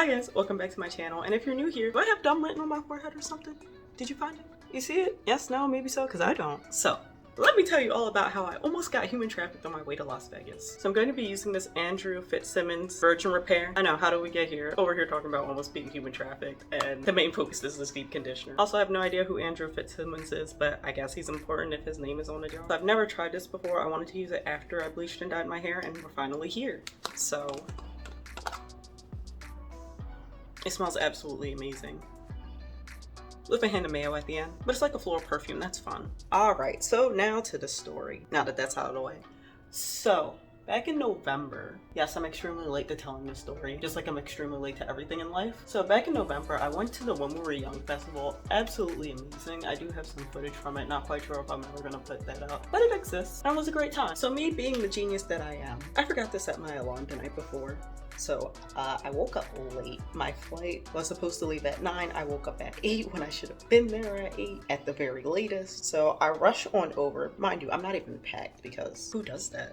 Hi guys, welcome back to my channel, and if you're new here, do I have dumb written on my forehead or something? Did you find it? You see it? Yes, no, maybe so, because I don't. So, let me tell you all about how I almost got human trafficked on my way to Las Vegas. So I'm going to be using this Andrew Fitzsimmons virgin repair. I know, how do we get here? Over here talking about almost being human trafficked, and the main focus is this deep conditioner. Also, I have no idea who Andrew Fitzsimmons is, but I guess he's important if his name is on the jar. So I've never tried this before. I wanted to use it after I bleached and dyed my hair, and we're finally here. So it smells absolutely amazing. With a hint of mayo at the end, but it's like a floral perfume, that's fun. Alright, so now to the story, now that that's out of the way. So, back in November, yes, I'm extremely late to telling this story, just like I'm extremely late to everything in life. So back in November, I went to the When We Were Young festival, absolutely amazing. I do have some footage from it, not quite sure if I'm ever gonna put that up, but it exists, and it was a great time. So me being the genius that I am, I forgot to set my alarm the night before. So I woke up late. My flight was supposed to leave at 9. I woke up at 8 when I should have been there at 8 at the very latest. So I rush on over. Mind you, I'm not even packed because who does that?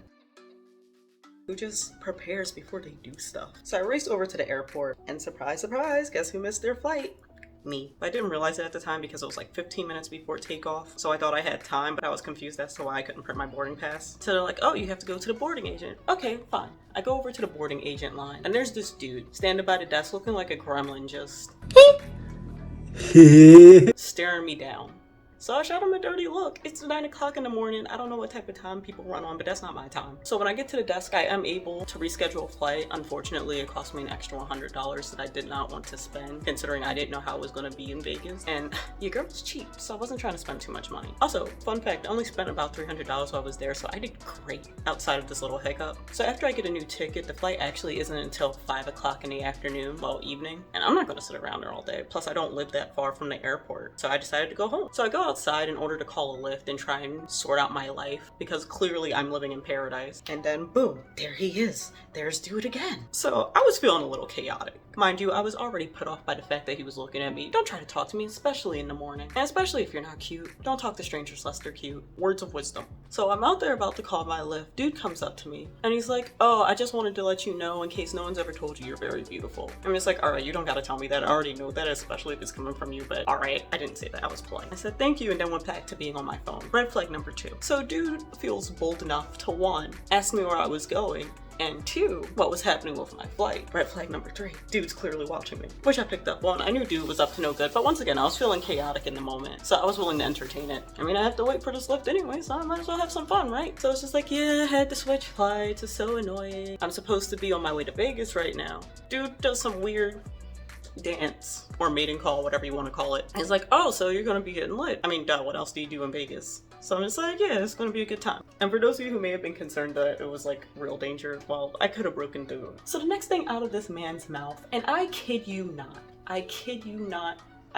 Who just prepares before they do stuff? So I raced over to the airport and surprise, surprise, guess who missed their flight? Me. I didn't realize it at the time because it was like 15 minutes before takeoff, so I thought I had time, but I was confused as to why I couldn't print my boarding pass. So they're like, oh, you have to go to the boarding agent. Okay, fine. I go over to the boarding agent line, and there's this dude standing by the desk looking like a gremlin, just staring me down. So I shot him a dirty look. It's 9 o'clock in the morning. I don't know what type of time people run on, but that's not my time. So when I get to the desk, I am able to reschedule a flight. Unfortunately, it cost me an extra $100 that I did not want to spend, considering I didn't know how it was going to be in Vegas. And your girl was cheap, so I wasn't trying to spend too much money. Also, fun fact, I only spent about $300 while I was there, so I did great outside of this little hiccup. So after I get a new ticket, the flight actually isn't until 5 o'clock in the afternoon, well, evening. And I'm not going to sit around there all day. Plus, I don't live that far from the airport, so I decided to go home. So I go outside in order to call a Lyft and try and sort out my life, because clearly I'm living in paradise. And then boom, there he is. There's dude again. So I was feeling a little chaotic. Mind you, I was already put off by the fact that he was looking at me. Don't try to talk to me, especially in the morning. And especially if you're not cute. Don't talk to strangers unless they're cute. Words of wisdom. So I'm out there about to call my Lyft. Dude comes up to me and he's like, oh, I just wanted to let you know in case no one's ever told you you're very beautiful. I'm just like, all right, you don't gotta tell me that. I already know that, especially if it's coming from you, but all right, I didn't say that. I was polite. I said thank you and then went back to being on my phone. Red flag number 2. So dude feels bold enough to 1, ask me where I was going, and 2, what was happening with my flight. Red flag number 3, dude's clearly watching me, which I picked up on. I knew dude was up to no good, but once again, I was feeling chaotic in the moment, so I was willing to entertain it. I mean, I have to wait for this lift anyway, so I might as well have some fun, right? So it's just like, yeah, I had to switch flights, it's so annoying. I'm supposed to be on my way to Vegas right now. Dude does some weird dance or mating call, whatever you want to call it. He's like, oh, so you're gonna be getting lit. I mean, duh, what else do you do in Vegas? So I'm just like, yeah, it's gonna be a good time. And for those of you who may have been concerned that it was like real danger, well, I could have broken through. So the next thing out of this man's mouth, and I kid you not, I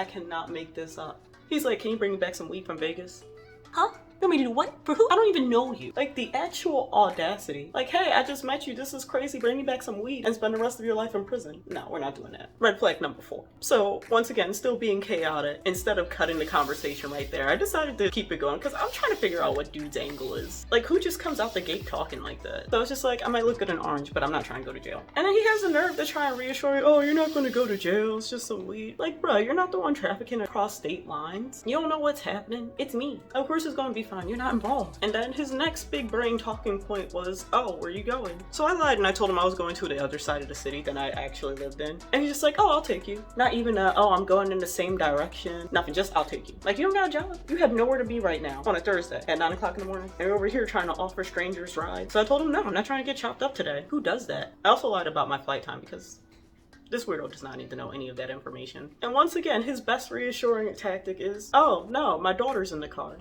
cannot make this up. He's like, can you bring me back some weed from Vegas? Huh? You want me to do what? For who? I don't even know you. Like, the actual audacity. Like, hey, I just met you. This is crazy. Bring me back some weed and spend the rest of your life in prison. No, we're not doing that. Red flag number 4. So, once again, still being chaotic. Instead of cutting the conversation right there, I decided to keep it going because I'm trying to figure out what dude's angle is. Like, who just comes out the gate talking like that? So it's just like, I might look good in orange, but I'm not trying to go to jail. And then he has the nerve to try and reassure you, oh, you're not going to go to jail. It's just some weed. Like, bruh, you're not the one trafficking across state lines. You don't know what's happening. It's me. Of course it's going to be fine. You're not involved. And then his next big brain talking point was, oh, where are you going? So I lied and I told him I was going to the other side of the city than I actually lived in. And he's just like, oh, I'll take you. Not even oh, I'm going in the same direction. Nothing, just I'll take you. Like, you don't got a job. You have nowhere to be right now on a Thursday at 9 o'clock in the morning. And you're over here trying to offer strangers rides. So I told him, no, I'm not trying to get chopped up today. Who does that? I also lied about my flight time because this weirdo does not need to know any of that information. And once again, his best reassuring tactic is, oh, no, my daughter's in the car.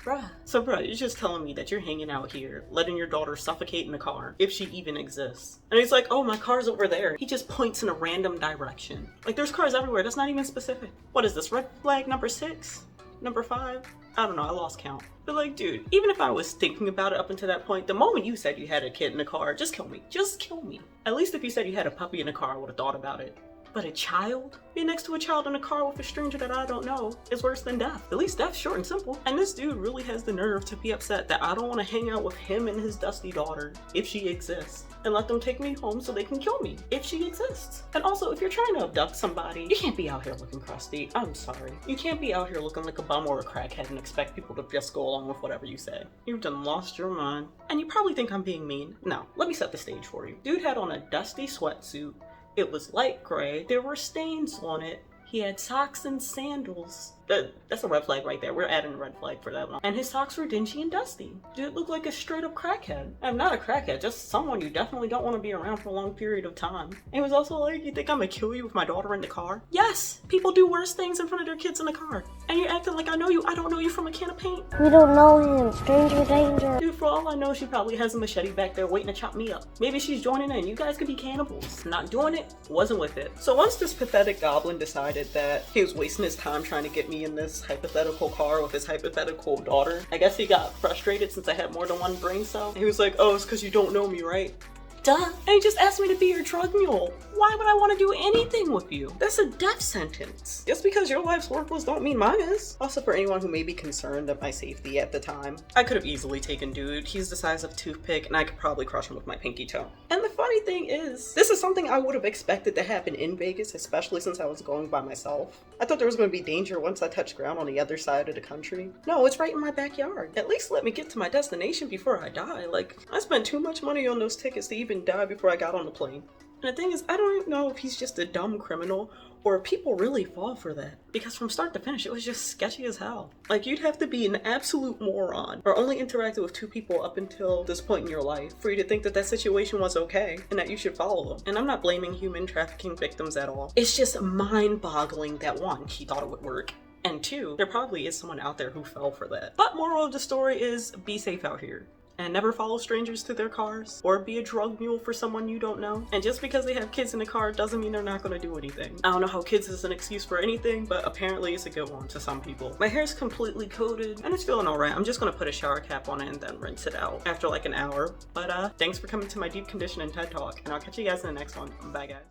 Bruh. So bruh, you're just telling me that you're hanging out here, letting your daughter suffocate in the car, if she even exists. And he's like, oh, my car's over there. He just points in a random direction. Like, there's cars everywhere, that's not even specific. What is this, red flag number 6? Number 5? I don't know, I lost count. But like, dude, even if I was thinking about it up until that point, the moment you said you had a kid in the car, just kill me. Just kill me. At least if you said you had a puppy in the car, I would have thought about it. But a child? Being next to a child in a car with a stranger that I don't know is worse than death. At least death's short and simple. And this dude really has the nerve to be upset that I don't want to hang out with him and his dusty daughter, if she exists, and let them take me home so they can kill me, if she exists. And also, if you're trying to abduct somebody, you can't be out here looking crusty. I'm sorry. You can't be out here looking like a bum or a crackhead and expect people to just go along with whatever you say. You've done lost your mind. And you probably think I'm being mean. No, let me set the stage for you. Dude had on a dusty sweatsuit. It was light gray. There were stains on it. He had socks and sandals. That's a red flag right there. We're adding a red flag for that one. And his socks were dingy and dusty. Dude looked like a straight up crackhead. I'm not a crackhead, just someone you definitely don't want to be around for a long period of time. And he was also like, you think I'm gonna kill you with my daughter in the car? Yes, people do worse things in front of their kids in the car. And you're acting like I know you. I don't know you from a can of paint. We don't know him. Stranger danger. Dude, for all I know, she probably has a machete back there waiting to chop me up. Maybe she's joining in. You guys could be cannibals. Not doing it, wasn't with it. So once this pathetic goblin decided that he was wasting his time trying to get me in this hypothetical car with his hypothetical daughter, I guess he got frustrated since I had more than one brain cell. He was like, oh, it's because you don't know me, right? Duh. And he just asked me to be your drug mule. Why would I want to do anything with you? That's a death sentence. Just because your life's work was don't mean mine is. Also, for anyone who may be concerned of my safety at the time, I could have easily taken dude. He's the size of a toothpick and I could probably crush him with my pinky toe. And the funny thing is, this is something I would have expected to happen in Vegas, especially since I was going by myself. I thought there was going to be danger once I touched ground on the other side of the country. No, it's right in my backyard. At least let me get to my destination before I die. Like, I spent too much money on those tickets to even die before I got on the plane. And the thing is, I don't even know if he's just a dumb criminal or if people really fall for that. Because from start to finish, it was just sketchy as hell. Like, you'd have to be an absolute moron or only interacted with two people up until this point in your life for you to think that that situation was okay and that you should follow them. And I'm not blaming human trafficking victims at all. It's just mind-boggling that one, he thought it would work. And two, there probably is someone out there who fell for that. But moral of the story is, be safe out here. And never follow strangers to their cars or be a drug mule for someone you don't know. And just because they have kids in the car doesn't mean they're not going to do anything. I don't know how kids is an excuse for anything, but apparently it's a good one to some people. My hair's completely coated and it's feeling alright. I'm just going to put a shower cap on it and then rinse it out after like an hour. But thanks for coming to my deep condition and TED Talk, and I'll catch you guys in the next one. Bye guys.